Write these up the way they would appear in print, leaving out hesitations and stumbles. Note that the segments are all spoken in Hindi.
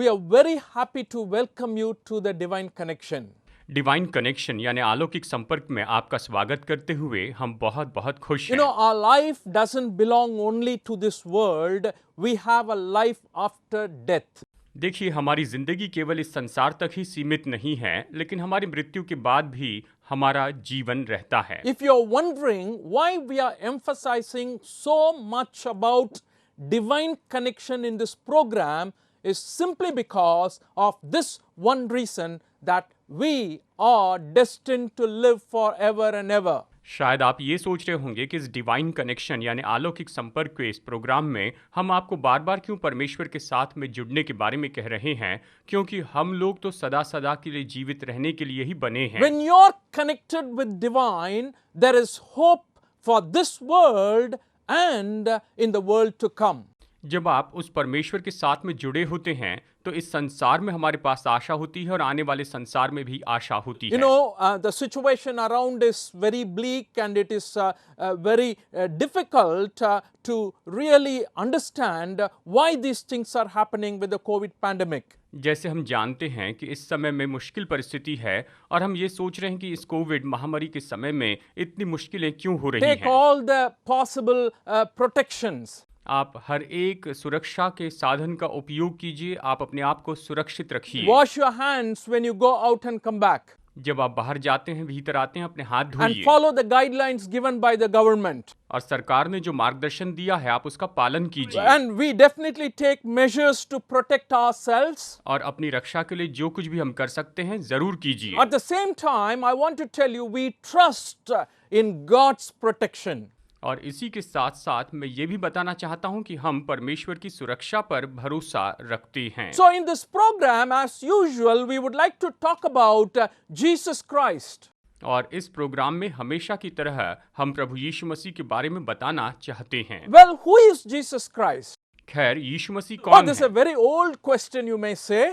we are very happy to welcome you to the Divine Connection. Divine connection यानी अलौकिक संपर्क में आपका स्वागत करते हुए हम बहुत बहुत खुश You हैं। know, our life doesn't belong only to this world. We have a life after death. देखिए, हमारी जिंदगी केवल इस संसार तक ही सीमित नहीं है, लेकिन हमारी मृत्यु के बाद भी हमारा जीवन रहता है। If you're wondering why we are emphasizing so much about divine connection in this program, is simply because of this one reason, that we are destined to live forever and ever. शायद आप ये सोच रहे होंगे कि इस डिवाइन कनेक्शन यानी अलौकिक संपर्क के इस प्रोग्राम में हम आपको बार बार क्यों परमेश्वर के साथ में जुड़ने के बारे में कह रहे हैं, क्योंकि हम लोग तो सदा सदा के लिए जीवित रहने के लिए ही बने हैं। When you're connected with divine, there is hope for this world and in the world to come. जब आप उस परमेश्वर के साथ में जुड़े होते हैं तो इस संसार में हमारे पास आशा होती है और आने वाले संसार में भी आशा होती है। You know, the situation around is very bleak and it is very difficult to really understand why these things are happening with the COVID pandemic. जैसे हम जानते हैं कि इस समय में मुश्किल परिस्थिति है और हम ये सोच रहे हैं कि इस कोविड महामारी के समय में इतनी मुश्किलें क्यों हो रही Take हैं। all the possible protections. आप हर एक सुरक्षा के साधन का उपयोग कीजिए, आप अपने आप को सुरक्षित रखिए। Wash your hands when you go out and come back. जब आप बाहर जाते हैं, भीतर आते हैं, अपने हाथ And धोइए। follow the guidelines given by the government. और सरकार ने जो मार्गदर्शन दिया है आप उसका पालन कीजिए। And we definitely take measures to protect ourselves. और अपनी रक्षा के लिए जो कुछ भी हम कर सकते हैं जरूर कीजिए। At the same time, I want to tell you, we trust in God's protection. और इसी के साथ साथ मैं ये भी बताना चाहता हूँ कि हम परमेश्वर की सुरक्षा पर भरोसा रखते हैं। So in this program, as usual, we would like to talk about Jesus Christ. और इस प्रोग्राम में हमेशा की तरह हम प्रभु यीशु मसीह के बारे में बताना चाहते हैं। Well, who is Jesus Christ? खैर, यीशु मसीह Oh, कौन this is है? a very old question, you may say.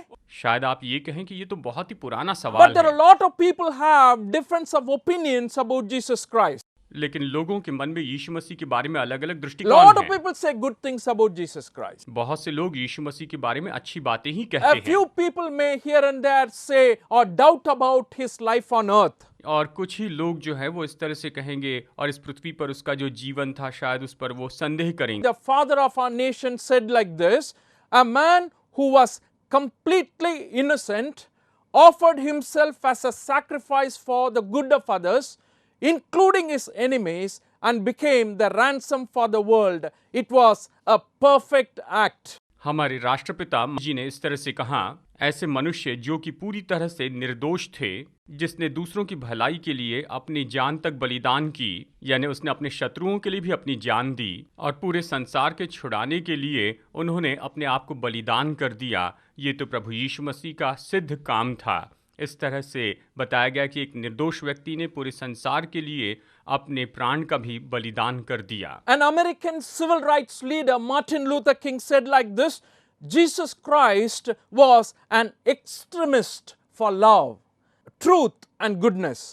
शायद आप ये कहें कि ये तो बहुत ही पुराना But सवाल there are है, a lot of people have difference of opinions about Jesus Christ. लेकिन लोगों के मन में यीशु मसीह के बारे में अलग अलग A दृष्टिकोण lot of हैं। people say good things about Jesus Christ. बहुत से लोग यीशु मसीह के बारे में अच्छी बातें ही A कहते हैं few people may here and there say or doubt about his life on earth. और कुछ ही लोग जो है वो इस तरह से कहेंगे और इस पृथ्वी पर उसका जो जीवन था शायद उस पर वो संदेह करेंगे। The father of our nation said like this, a man who was completely innocent offered himself as a sacrifice for the good of others, including his enemies, and became the ransom for the world. It was a perfect act. हमारे राष्ट्रपिता जी ने इस तरह से कहा, ऐसे मनुष्य जो कि पूरी तरह से निर्दोष थे, जिसने दूसरों की भलाई के लिए अपनी जान तक बलिदान की, यानी उसने अपने शत्रुओं के लिए भी अपनी जान दी और पूरे संसार के छुड़ाने के लिए उन्होंने अपने आप को बलिदान कर दिया। ये तो प्रभु यीशु मसीह का सिद्ध काम था। इस तरह से बताया गया कि एक निर्दोष व्यक्ति ने पूरे संसार के लिए अपने प्राण का भी बलिदान कर दिया। An American civil rights leader, Martin Luther King, said like this, Jesus Christ was an extremist for love, truth and goodness.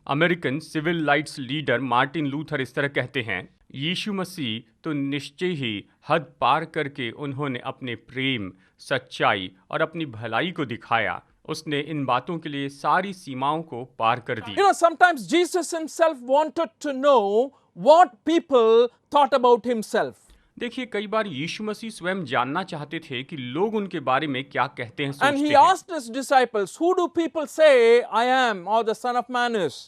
American civil rights leader Martin Luther इस तरह कहते हैं, यीशु मसीह तो निश्चय ही हद पार करके उन्होंने अपने प्रेम, सच्चाई और अपनी भलाई को दिखाया। उसने इन बातों के लिए सारी सीमाओं को पार कर दी। You know, sometimes Jesus himself wanted to know what people thought about himself. देखिए, कई बार यीशु मसीह स्वयं जानना चाहते थे कि लोग उनके बारे में क्या कहते हैं, And सोचते he हैं। asked his disciples, who do people say I am or the Son of Man is?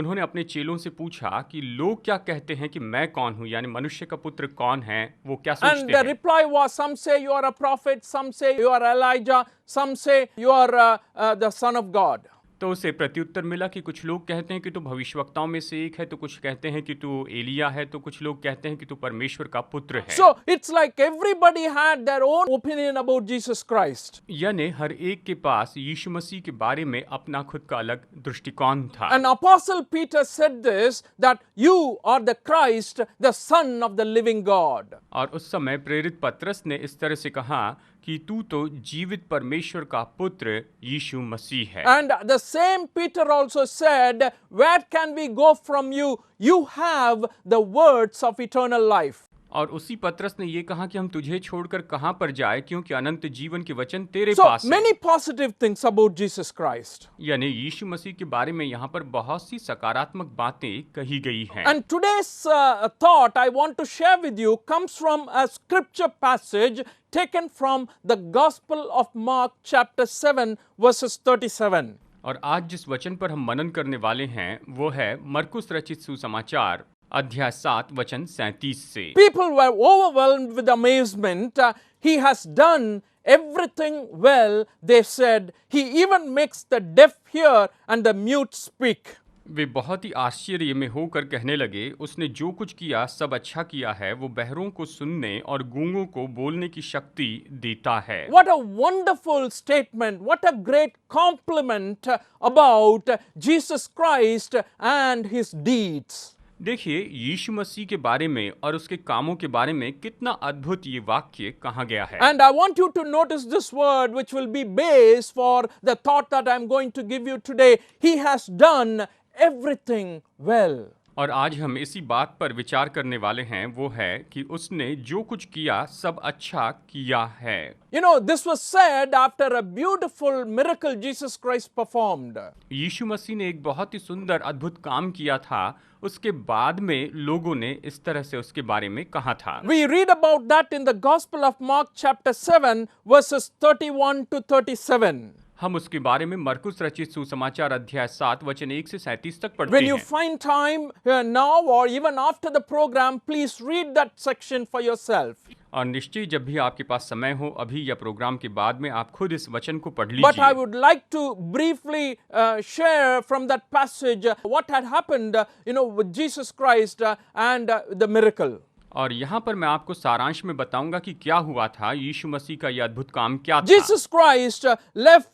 उन्होंने अपने चेलों से पूछा कि लोग क्या कहते हैं कि मैं कौन हूँ, यानी मनुष्य का पुत्र कौन है, वो क्या And सोचते the हैं। reply was, some say you are a prophet, some say you are Elijah, some say you are the Son of God. तो उसे प्रत्युत्तर मिला कि कुछ लोग कहते हैं कि तू भविष्यवक्ताओं में से एक है, तो कुछ कहते हैं कि तू एलिया है, तो कुछ लोग कहते हैं कि तू परमेश्वर का पुत्र है। So it's like everybody had their own opinion about Jesus Christ. यानी हर एक के पास यीशु मसीह के बारे में अपना खुद का अलग दृष्टिकोण था। And Apostle Peter said this, that you are the Christ, the Son of the living God. और उस समय प्रेरित पतरस ने इस तरह से कहा कि तू तो जीवित परमेश्वर का पुत्र यीशु मसीह है। And the same Peter also said, where can we go from you? You have the words of eternal life. और उसी पतरस ने ये कहा कि हम तुझे छोड़कर कहां पर जाए, क्योंकि अनंत जीवन के वचन तेरे So पास है। many positive things about Jesus Christ. यानी यीशु मसीह के बारे में यहाँ पर बहुत सी सकारात्मक बातें कही गई हैं। And today's thought I want to share with you comes from a scripture passage taken from the Gospel of Mark chapter 7 verses 37. और आज जिस वचन पर हम मनन करने वाले हैं वो है मरकुस रचित सुसमाचार अध्याय 7 वचन 37 से। People were overwhelmed with amazement. He has done everything well, they said. He even makes the deaf hear and the mute speak. वे बहुत ही आश्चर्य में होकर कहने लगे, उसने जो कुछ किया सब अच्छा किया है। वो बहरों को सुनने और गूंगों को बोलने की शक्ति देता है। What a wonderful statement. What a great compliment about Jesus Christ and his deeds. देखिए, यीशु मसीह के बारे में और उसके कामों के बारे में कितना अद्भुत ये वाक्य कहा गया है। And I want you to notice this word which will be base for the thought that I'm going to give you today. He has done everything well. और आज हम इसी बात पर विचार करने वाले हैं, वो है कि उसने जो कुछ किया सब अच्छा किया है। You know, this was said after a beautiful miracle Jesus Christ performed. यीशु मसीह ने एक बहुत ही सुंदर अद्भुत काम किया था, उसके बाद में लोगों ने इस तरह से उसके बारे में कहा था। We read about that in the Gospel of Mark chapter 7 verses 31 to 37. हम उसके बारे में मरकुस रचित सुसमाचार अध्याय 7 वचन 1 से 37 तक पढ़ते When you हैं। find time now or even after the program, please read that section for yourself. और निश्चय जब भी आपके पास समय हो, अभी या प्रोग्राम के बाद में, आप खुद इस वचन को पढ़ But I लीजिए। would like to briefly share from that passage what had happened, with Jesus Christ and the miracle. और यहाँ पर मैं आपको सारांश में बताऊंगा कि क्या हुआ था, यीशु मसीह का यह अद्भुत काम क्या था। Jesus Christ left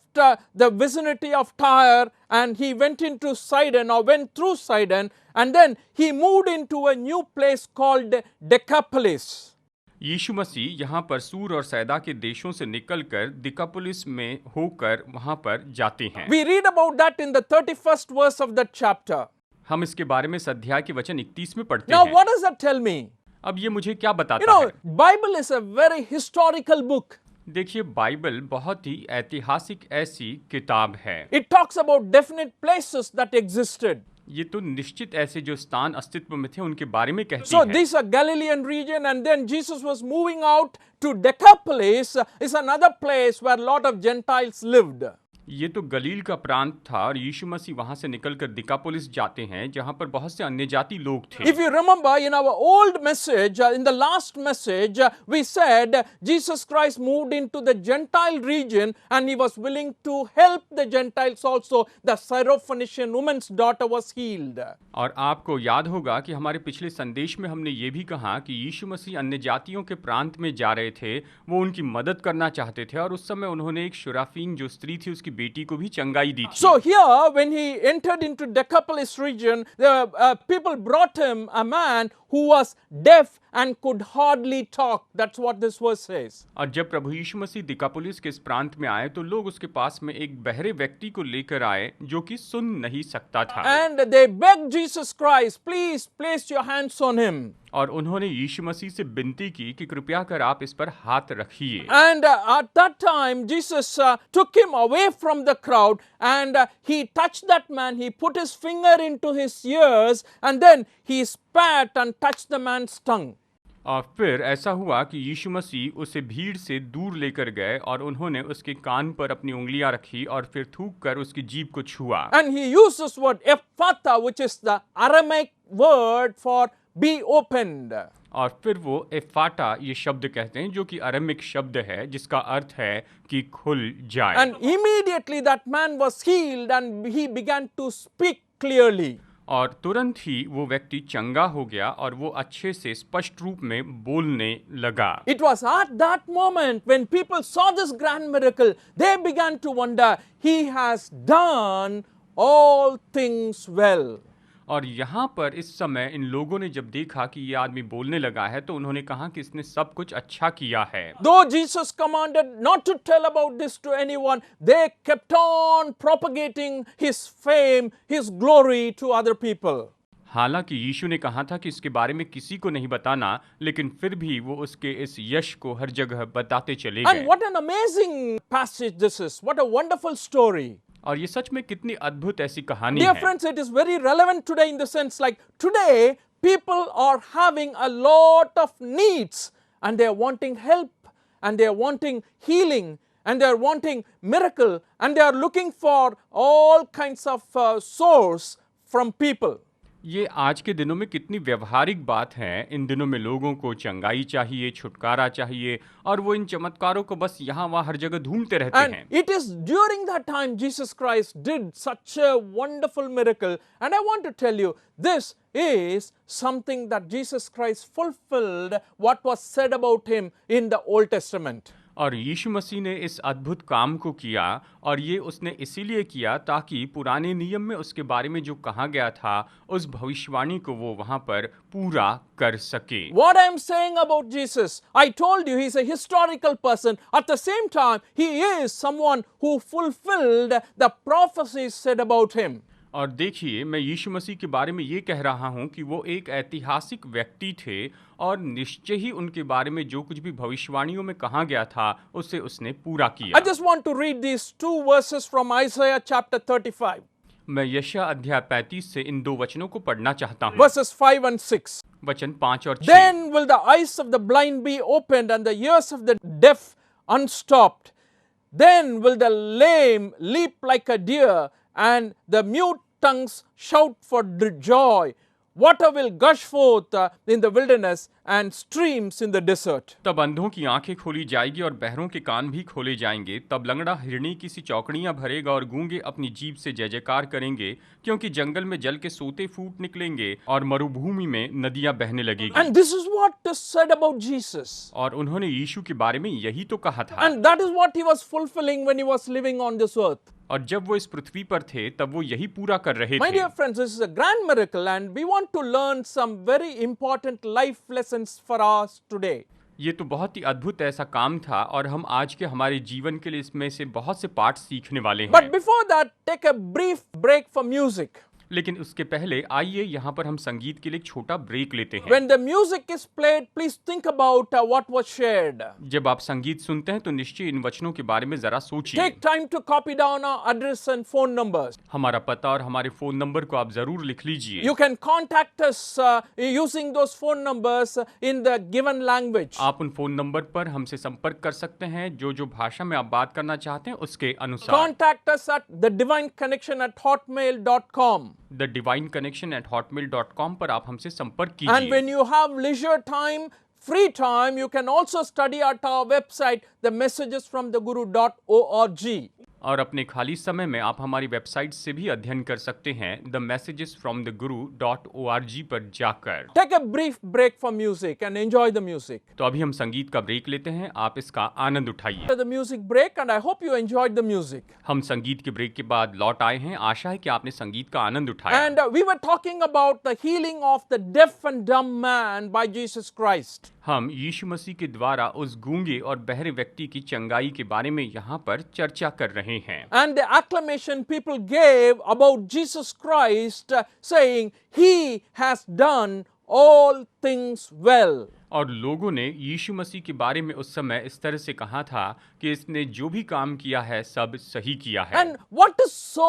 the vicinity of Tyre and he went into Sidon or went through Sidon, and then he moved into a new place called Decapolis. यीशु मसीह यहाँ पर सूर और सैदा के देशों से निकलकर दिकापुलिस में होकर वहाँ पर जाते हैं। We read about that in the 31st verse of that chapter. हम इसके बारे में इस अध्याय के वचन 31 में पढ़ते Now हैं। what does that tell me? अब ये मुझे क्या बताता है? Bible is a very historical book. देखिए, बाइबल बहुत ही ऐतिहासिक ऐसी किताब है। It talks about definite places that existed. ये तो निश्चित ऐसे जो स्थान अस्तित्व में थे उनके बारे में कहती So है। these are Galilean region, and then Jesus was moving out to Decapolis, is another place where a lot of Gentiles lived. ये तो गलील का प्रांत था और यीशु मसीह वहां से निकलकर दिकापुलिस जाते हैं, जहां पर बहुत से अन्य जाति लोग थे। If you remember in our old message, in the last message, we said Jesus Christ moved into the Gentile region and he was willing to help the Gentiles also. The Syrophoenician woman's daughter was healed. और आपको याद होगा कि हमारे पिछले संदेश में हमने ये भी कहा कि यीशु मसीह अन्य जातियों के प्रांत में जा रहे थे, वो उनकी मदद करना चाहते थे और उस समय उन्होंने एक शुराफीन जो स्त्री थी उसकी बेटी को भी चंगाई दी थी। So here, when he entered into Decapolis region, the people brought him a man who was deaf and could hardly talk. That's what this verse says. और जब प्रभु यीशु मसीह दिकापुलिस के इस प्रांत में आए तो लोग उसके पास में एक बहरे व्यक्ति को लेकर आए जो कि सुन नहीं सकता था। And they begged Jesus Christ, please place your hands on him. और उन्होंने यीशु मसीह से विनती की कि कृपया कर आप इस पर हाथ रखिए। And at that time, Jesus took him away from the crowd and he touched that man. He put his finger into his ears and then he spat and touched the man's tongue. और फिर ऐसा हुआ कि यीशु मसीह उसे भीड़ से दूर लेकर गए और उन्होंने उसके कान पर अपनी उंगलियां रखी और फिर थूक कर उसकी जीभ को छुआ। And he used this word ephphatha, which is the Aramaic word for be opened. और फिर वो एफाटा ये शब्द कहते हैं जो कि अरमिक शब्द है जिसका अर्थ है कि खुल जाए। And immediately that man was healed and he began to speak clearly. और तुरंत ही वो व्यक्ति चंगा हो गया और वो अच्छे से स्पष्ट रूप में बोलने लगा। It was at that moment when people saw this grand miracle, they began to wonder, he has done all things well. और यहाँ पर इस समय इन लोगों ने जब देखा कि ये आदमी बोलने लगा है तो उन्होंने कहा कि इसने सब कुछ अच्छा किया है। Though Jesus commanded not to tell about this to anyone, they kept on propagating his fame, his glory to other people. हालांकि यीशु ने कहा था कि इसके बारे में किसी को नहीं बताना, लेकिन फिर भी वो उसके इस यश को हर जगह बताते चले And गए। what an amazing passage this is. What a wonderful story. और ये सच में कितनी अद्भुत ऐसी कहानी Dear है। friends, it is very relevant today in the sense like today people are having a lot of needs and they are wanting help and they are wanting healing and they are wanting miracle and they are looking for all kinds of source from people. ये आज के दिनों में कितनी व्यवहारिक बात है। इन दिनों में लोगों को चंगाई चाहिए, छुटकारा चाहिए, और वो इन चमत्कारों को बस यहाँ वहाँ हर जगह ढूंढते रहते And हैं। it is during that time Jesus Christ did such a wonderful miracle. And I want to tell you, this is something that Jesus Christ fulfilled what was said about him in the Old Testament. और यीशु मसीह ने इस अद्भुत काम को किया, और ये उसने इसीलिए किया ताकि पुराने नियम में उसके बारे में जो कहा गया था उस भविष्यवाणी को वो वहाँ पर पूरा कर सके। What I am saying about Jesus, I told you he is a historical person. At the same time, he is someone who fulfilled the prophecies said about him. और देखिए, मैं यीशु मसीह के बारे में ये कह रहा हूँ कि वो एक ऐतिहासिक व्यक्ति थे, और निश्चय ही उनके बारे में जो कुछ भी भविष्यवाणियों में कहा गया था उसे उसने पूरा किया। I just want to read these two verses from Isaiah chapter 35. मैं यशायाह अध्याय 35 से इन दो वचनों को पढ़ना चाहता हूँ। Verses 5 and 6. वचन 5 और 6। Then will the eyes of the blind be opened and the ears of the deaf unstopped. Then will the lame leap like a deer and the mute tongues shout for joy. Water will gush forth in the wilderness and streams in the desert. तब अंधों की आंखें खोली जाएगी और बहरों के कान भी खोले जाएंगे। तब लंगड़ा हिरनी की सी चौकड़ियां भरेगा और गूंगे अपनी जीभ से जय जयकार करेंगे, क्योंकि जंगल में जल के सोते फूट निकलेंगे और मरुभूमि में नदियां बहने लगेगी। And this is what is said about Jesus. और उन्होंने यीशु के बारे में यही तो कहा था। And that is what he was fulfilling when he was living on this earth. और जब वो इस पृथ्वी पर थे तब वो यही पूरा कर रहे My थे। dear friends, this is a grand miracle and we want to learn some very important life lessons for us today. ये तो बहुत ही अद्भुत ऐसा काम था, और हम आज के हमारे जीवन के लिए इसमें से बहुत से पाठ सीखने वाले हैं। But before that, take a brief break for music. लेकिन उसके पहले आइए यहाँ पर हम संगीत के लिए एक छोटा ब्रेक लेते हैं। When the music is played, please think about what was shared. जब आप संगीत सुनते हैं तो निश्चय इन वचनों के बारे में जरा सोचिए। Take time to copy down our address and phone numbers. हमारा पता और हमारे फोन नंबर को आप जरूर लिख लीजिए। You can contact us using those phone numbers in the given language. आप उन फोन नंबर पर हमसे संपर्क कर सकते हैं जो जो भाषा में आप बात करना चाहते हैं उसके अनुसार। Contact us at thedivineconnection@hotmail.com. thedivineconnection@hotmail.com पर आप हमसे संपर्क And कीजिए। when you have leisure time, free time, you can also study at our website, themessagesfromtheguru.org. और अपने खाली समय में आप हमारी वेबसाइट से भी अध्ययन कर सकते हैं themessagesfromtheguru.org पर जाकर। Take a brief break for music and enjoy the music. तो अभी हम संगीत का ब्रेक लेते हैं, आप इसका आनंद उठाइए। The music break, and I hope you enjoyed the music. हम संगीत के ब्रेक के बाद लौट आए हैं। आशा है कि आपने संगीत का आनंद उठाया। And we were talking about the healing of the deaf and dumb man by Jesus Christ. हम यीशु मसीह के द्वारा उस गूंगे और बहरे व्यक्ति की चंगाई के बारे में यहाँ पर चर्चा कर रहे हैं। And the acclamation people gave about Jesus Christ, saying, He has done all things well. और लोगों ने यीशु मसीह के बारे में उस समय इस तरह से कहा था कि इसने जो भी काम किया है सब सही किया है। And what is so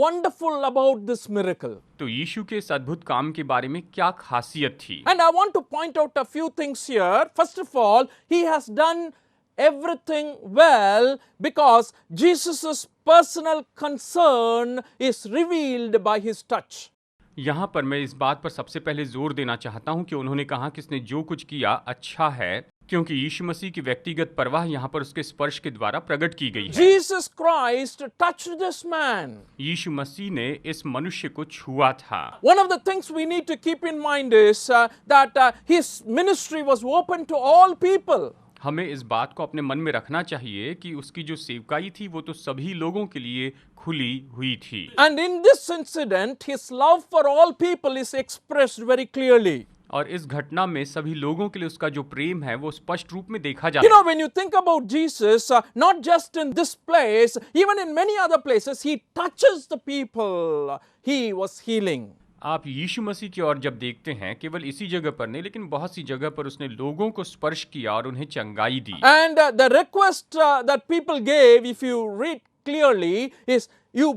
wonderful about this miracle? तो यीशु के इस अद्भुत काम के बारे में क्या खासियत थी? And I want to point out a few things here. First of all, He has done everything well because Jesus' personal concern is revealed by His touch. यहाँ पर मैं इस बात पर सबसे पहले जोर देना चाहता हूँ कि उन्होंने कहा कि इसने जो कुछ किया अच्छा है, क्योंकि यीशु मसीह की व्यक्तिगत परवाह यहाँ पर उसके स्पर्श के द्वारा प्रकट की गई है। Jesus Christ touched this man. यीशु मसीह ने इस मनुष्य को छुआ था। One of the things we need to keep in mind is that His ministry was open to all people. हमें इस बात को अपने मन में रखना चाहिए कि उसकी जो सेवकाई थी वो तो सभी लोगों के लिए खुली हुई थी। And in this incident, His love for all people is expressed very clearly. और इस घटना में सभी लोगों के लिए उसका जो प्रेम है वो स्पष्ट रूप में देखा You जाता know, है। when you think about Jesus, not just in this place, even in many other places, He touches the people He was healing. आप यीशु मसीह की ओर जब देखते हैं, केवल इसी जगह पर नहीं लेकिन बहुत सी जगह पर उसने लोगों को स्पर्श किया और उन्हें चंगाई दी। And the request that people gave, if you read clearly, is you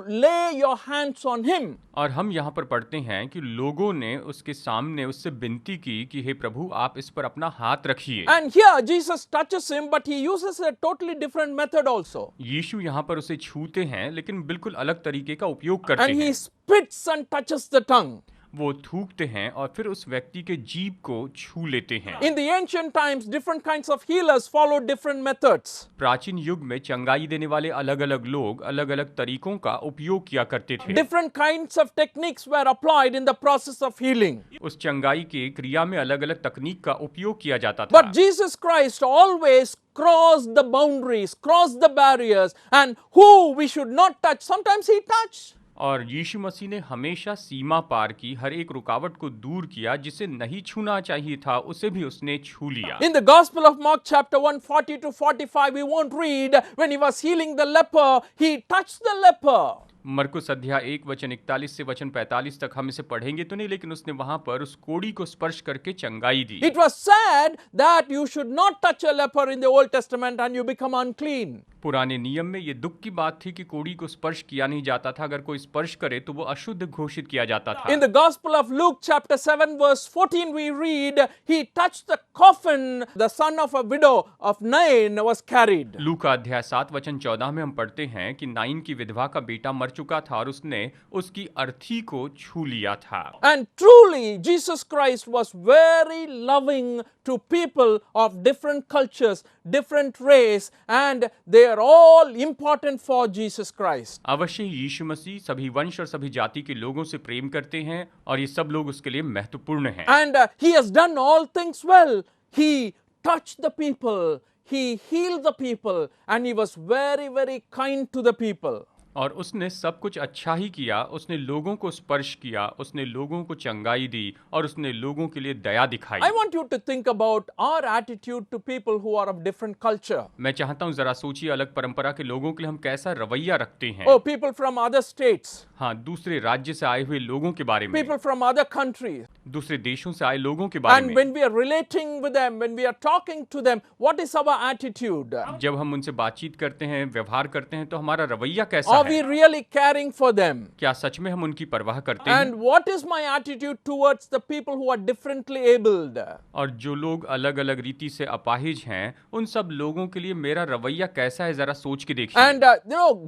lay your hands on him. और हम यहाँ पर पढ़ते हैं कि लोगों ने उसके सामने उससे विनती की कि हे प्रभु, आप इस पर अपना हाथ रखिए। And here Jesus touches him, but he uses a totally different method also. यीशु यहाँ पर उसे छूते हैं लेकिन बिल्कुल अलग तरीके का उपयोग करते And he हैं। spits and touches the tongue. वो थूकते हैं और फिर उस व्यक्ति के जीभ को छू लेते हैं। In the ancient times, different kinds of healers followed different methods. प्राचीन युग में चंगाई देने वाले अलग अलग लोग अलग अलग तरीकों का उपयोग किया करते थे। Different kinds of techniques were applied in the process of healing. उस चंगाई के क्रिया में अलग अलग तकनीक का उपयोग किया जाता था। But Jesus Christ always crossed the boundaries, crossed the barriers, and who we should not touch, sometimes he touched. और यीशु मसीह ने हमेशा सीमा पार की, हर एक रुकावट को दूर किया, जिसे नहीं छूना चाहिए था उसे भी उसने छू लिया। In the Gospel of Mark chapter 1, 40 to 45, we won't read when he was healing the leper, he touched the leper. मरकुस अध्याय 1 वचन 41 से वचन 45 तक हम इसे पढ़ेंगे तो नहीं, लेकिन उसने वहां पर उस कोढ़ी को स्पर्श करके चंगाई दी। It was said that you should not touch a leper in the Old Testament and you become unclean. पुराने नियम में ये दुख की बात थी कि कोढ़ी को स्पर्श किया नहीं जाता था, अगर कोई स्पर्श करे तो वो अशुद्ध घोषित किया जाता था। In the Gospel of Luke chapter 7 verse 14 we read, he touched the coffin, the son of a widow of Nain was carried. लूका अध्याय 7 वचन 14 में हम पढ़ते हैं कि नाइन की विधवा का बेटा मर चुका था और उसने उसकी अर्थी को छू लिया था। And truly Jesus Christ was very loving to people of different cultures, different race, and they are all important for Jesus Christ. अवश्य ही यीशु मसीह सभी वंश और सभी जाति के लोगों से प्रेम करते हैं और ये सब लोग उसके लिए महत्वपूर्ण हैं। And he has done all things well. He touched the people, he healed the people, and he was very, very kind to the people. और उसने सब कुछ अच्छा ही किया, उसने लोगों को स्पर्श किया, उसने लोगों को चंगाई दी और उसने लोगों के लिए दया दिखाई। I want you to think about our attitude to people who are of different culture. मैं चाहता हूँ जरा सोचिए अलग परंपरा के लोगों के लिए हम कैसा रवैया रखते हैं। Oh, people from other states, हाँ, दूसरे राज्य से आए हुए लोगों के बारे में, people from other countries. दूसरे देशों से आए लोगों के बारे And में। when we are relating with them, when we are talking to them, what is our attitude? जब हम उनसे बातचीत करते हैं, व्यवहार करते हैं, तो हमारा रवैया कैसा Are we है? really caring for them? क्या सच में हम उनकी परवाह करते हैं? And what is my attitude towards the people who are differently abled? और जो लोग अलग अलग रीति से अपाहिज हैं, उन सब लोगों के लिए मेरा रवैया कैसा है, जरा सोच के देखिए। And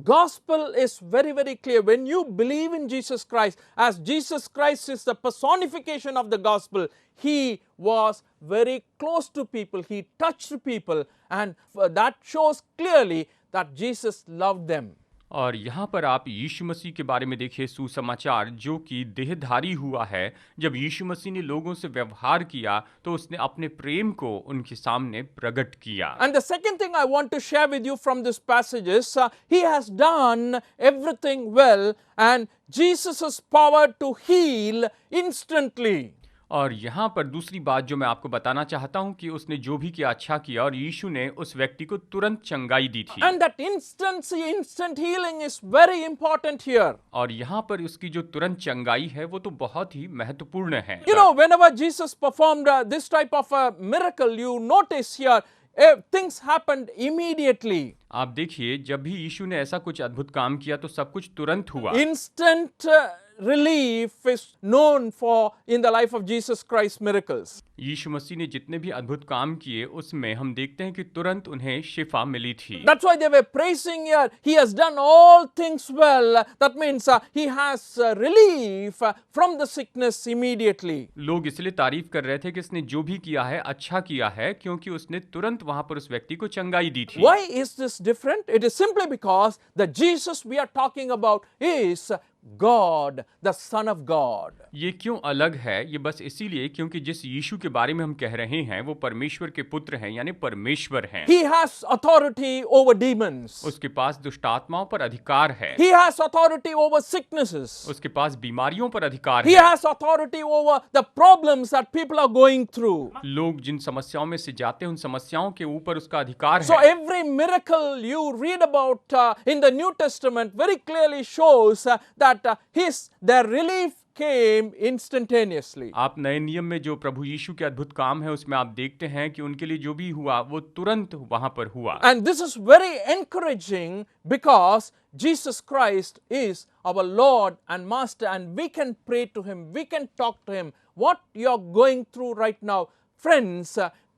gospel is very, very clear. When you believe in Jesus Christ, as Jesus Christ is the personification of the gospel, he was very close to people, he touched people, and that shows clearly that Jesus loved them. और यहाँ पर आप यीशु मसीह के बारे में देखिए सुसमाचार, जो कि देहधारी हुआ है। जब यीशु मसीह ने लोगों से व्यवहार किया तो उसने अपने प्रेम को उनके सामने प्रकट किया। And the second thing I want to share with you from this passage is he has done everything well, and Jesus' power to heal instantly. और यहाँ पर दूसरी बात जो मैं आपको बताना चाहता हूँ कि उसने जो भी किया अच्छा किया और यीशु ने उस व्यक्ति को तुरंत चंगाई दी थी। And that instant healing is very important here. और यहाँ पर उसकी जो तुरंत चंगाई है वो तो बहुत ही महत्वपूर्ण है। You know, whenever Jesus performed this type of a miracle, you notice here, things happened immediately. आप देखिए, जब भी यीशु ने ऐसा कुछ अद्भुत काम किया तो सब कुछ तुरंत हुआ। Instant relief is known for in the life of Jesus Christ miracles. यीशु मसीह ने जितने भी अद्भुत काम किए उसमें हम देखते हैं कि तुरंत उन्हें शिफा मिली थी। That's why they were praising here. He has done all things well. That means he has relief from the sickness immediately. लोग इसलिए तारीफ कर रहे थे कि इसने जो भी किया है अच्छा किया है, क्योंकि उसने तुरंत वहां पर उस व्यक्ति को चंगाई दी थी। Why is this different? It is simply because the Jesus we are talking about is God, the Son of God. ये क्यों अलग है? ये बस इसीलिए क्योंकि जिस यीशु के बारे में हम कह रहे हैं वो परमेश्वर के पुत्र हैं, यानी परमेश्वर हैं। He has authority over demons. उसके पास दुष्टात्माओं पर अधिकार है। He has authority over sicknesses. उसके पास बीमारियों पर अधिकार He है। has authority over the problems that people are going through. लोग जिन समस्याओं में से जाते हैं उन समस्याओं के ऊपर उसका अधिकार So है। every miracle you read about in the New Testament very clearly shows that their relief came instantaneously. आप नए नियम में जो प्रभु यीशु के अद्भुत काम है उसमें आप देखते हैं कि उनके लिए जो भी हुआ वो तुरंत वहां पर हुआ। And this is very encouraging because Jesus Christ is our Lord and Master, and we can pray to Him, we can talk to Him. What you're going through right now, friends,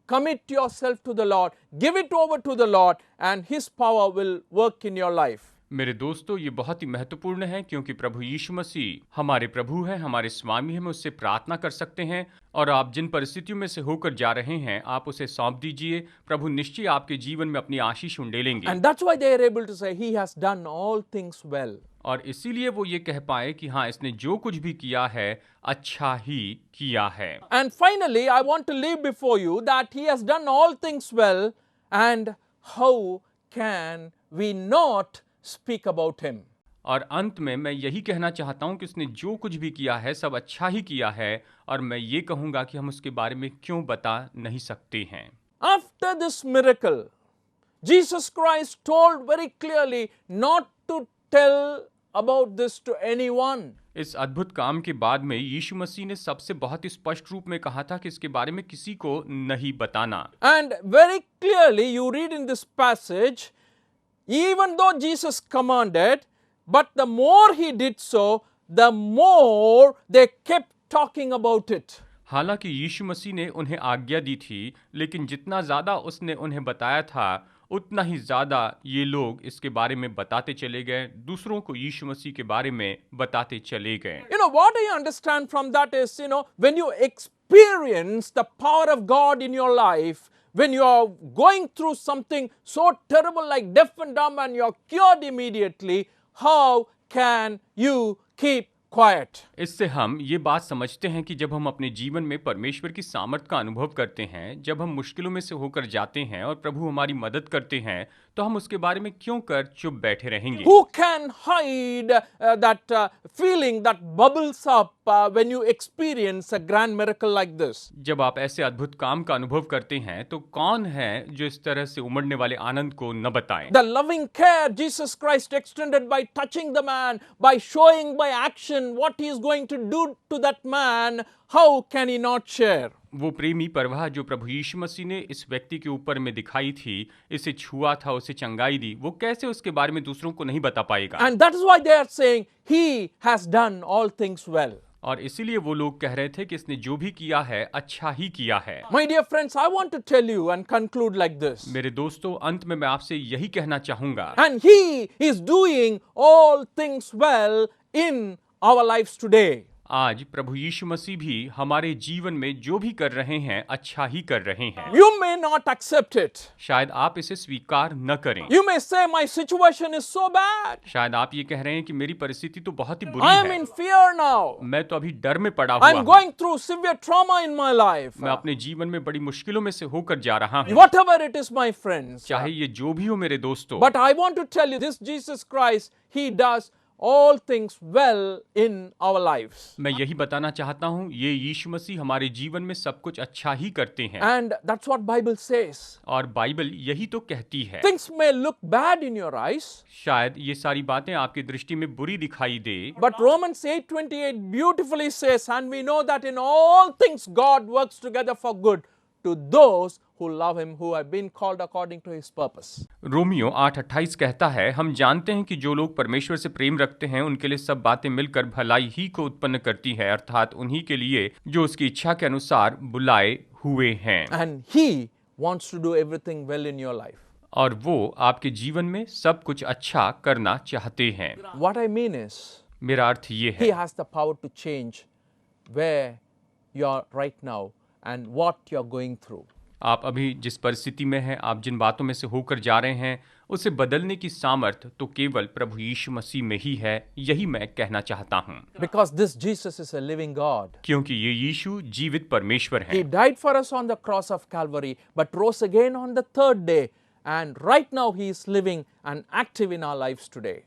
commit yourself to the Lord, give it over to the Lord, and His power will work in your life. मेरे दोस्तों, ये बहुत ही महत्वपूर्ण है क्योंकि प्रभु यीशु मसीह हमारे प्रभु हैं, हमारे स्वामी हैं। हम उससे प्रार्थना कर सकते हैं और आप जिन परिस्थितियों में से होकर जा रहे हैं आप उसे सौंप दीजिए। प्रभु निश्चय आपके जीवन में अपनी आशीष उंडेलेंगे। And that's why they are able to say, He has done all things well. और इसीलिए वो ये कह पाए कि हाँ, इसने जो कुछ भी किया है अच्छा ही किया है। And finally, I want to leave before you that He has done all things well, and how can we not speak about Him? और अंत में मैं यही कहना चाहता हूं कि उसने जो कुछ भी किया है सब अच्छा ही किया है, और मैं ये कहूंगा कि हम उसके बारे में क्यों बता नहीं सकते हैं। After this miracle, Jesus Christ told very clearly not to tell about this to anyone. इस अद्भुत काम के बाद में यीशु मसीह ने सबसे बहुत ही स्पष्ट रूप में कहा था कि इसके बारे में किसी को नहीं बताना। And very clearly you read in this passage, even though Jesus commanded, but the more He did so, the more they kept talking about it. हालांकि यीशु मसीह ने उन्हें आज्ञा दी थी, लेकिन जितना ज़्यादा उसने उन्हें बताया था उतना ही ज़्यादा ये लोग इसके बारे में बताते चले गए, दूसरों को यीशु मसीह के बारे में बताते चले गए। You know, what I understand from that is, when you experience the power of God in your life, when you are going through something so terrible like deaf and dumb and you're cured immediately, how can you keep quiet? इससे हम ये बात समझते हैं कि जब हम अपने जीवन में परमेश्वर की सामर्थ का अनुभव करते हैं, जब हम मुश्किलों में से होकर जाते हैं और प्रभु हमारी मदद करते हैं, तो हम उसके बारे में क्यों कर चुप बैठे रहेंगे? Who can hide that feeling that bubbles up when you experience a grand miracle like this? जब आप ऐसे अद्भुत काम का अनुभव करते हैं तो कौन है जो इस तरह से उमड़ने वाले आनंद को न बताएं? The loving care Jesus Christ extended by touching the man, by showing by action what He is going to do to that man, how can He not share? वो प्रेमी परवाह जो प्रभु यीशु मसीह ने इस व्यक्ति के ऊपर में दिखाई थी, इसे छुआ था, उसे चंगाई दी, वो कैसे उसके बारे में दूसरों को नहीं बता पाएगा? And that is why they are saying He has done all things well. और इसीलिए वो लोग कह रहे थे कि इसने जो भी किया है अच्छा ही किया है। My dear friends, I want to tell you and conclude like this. मेरे दोस्तों, अंत में मैं आपसे यही कहना चाहूंगा, And He is doing all things well in our lives today. आज प्रभु यीशु मसीह भी हमारे जीवन में जो भी कर रहे हैं अच्छा ही कर रहे हैं। You may not accept it. शायद आप इसे स्वीकार न करें। You may say my situation is so bad. शायद आप ये कह रहे हैं कि मेरी परिस्थिति तो बहुत ही बुरी I am है, in fear now. मैं तो अभी डर में पड़ा हुआ I am हूँ, going through severe trauma in my life. मैं अपने जीवन में बड़ी मुश्किलों में से होकर जा रहा हूँ। Whatever it is, my friends. चाहे ये जो भी हो मेरे दोस्तों, But I want to tell you, this Jesus Christ, He does all things well in our lives. मैं यही बताना चाहता हूँ, ये यीशु मसीह हमारे जीवन में सब कुछ अच्छा ही करते हैं। And that's what Bible says. और बाइबल यही तो कहती है। Things may look bad in your eyes, शायद ये सारी बातें आपकी दृष्टि में बुरी दिखाई दे, but Romans 8:28 beautifully says, and we know that in all things God works together for good to those who love Him, who have been called according to His purpose. Romeo 8:28 कहता है, हम जानते हैं कि जो लोग परमेश्वर से प्रेम रखते हैं उनके लिए सब बातें मिलकर भलाई ही को उत्पन्न करती है, अर्थात उन्हीं के लिए जो उसकी इच्छा के अनुसार बुलाए हुए हैं। And He wants to do everything well in your life. और वो आपके जीवन में सब कुछ अच्छा करना चाहते हैं। What I mean is, मेरा अर्थ ये He है, has the power to change where you are right now and what you are going through. आप अभी जिस परिस्थिति में हैं, आप जिन बातों में से होकर जा रहे हैं, उसे बदलने की सामर्थ तो केवल प्रभु यीशु मसीह में ही है, यही मैं कहना चाहता हूँ। Because this Jesus is a living God. क्योंकि ये यीशु जीवित परमेश्वर He है। died for us on the cross of Calvary, but rose again on the third day. And right now He is living and active in our lives today.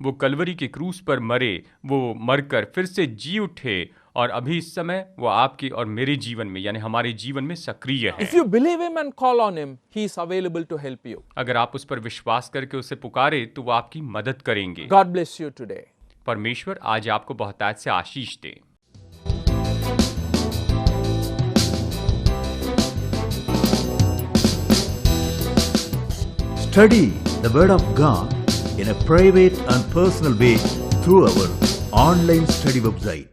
वो कलवरी के क्रूस पर मरे, वो मरकर फिर से जी उठे, और अभी इस समय वो आपके और मेरे जीवन में यानी हमारे जीवन में सक्रिय है। If you believe Him and call on Him, He is available to help you. अगर आप उस पर विश्वास करके उसे पुकारे तो वो आपकी मदद करेंगे। God bless you today. परमेश्वर आज आपको बहुतायत से आशीष दे। Study the Word of God in a private and personal way through our online study website.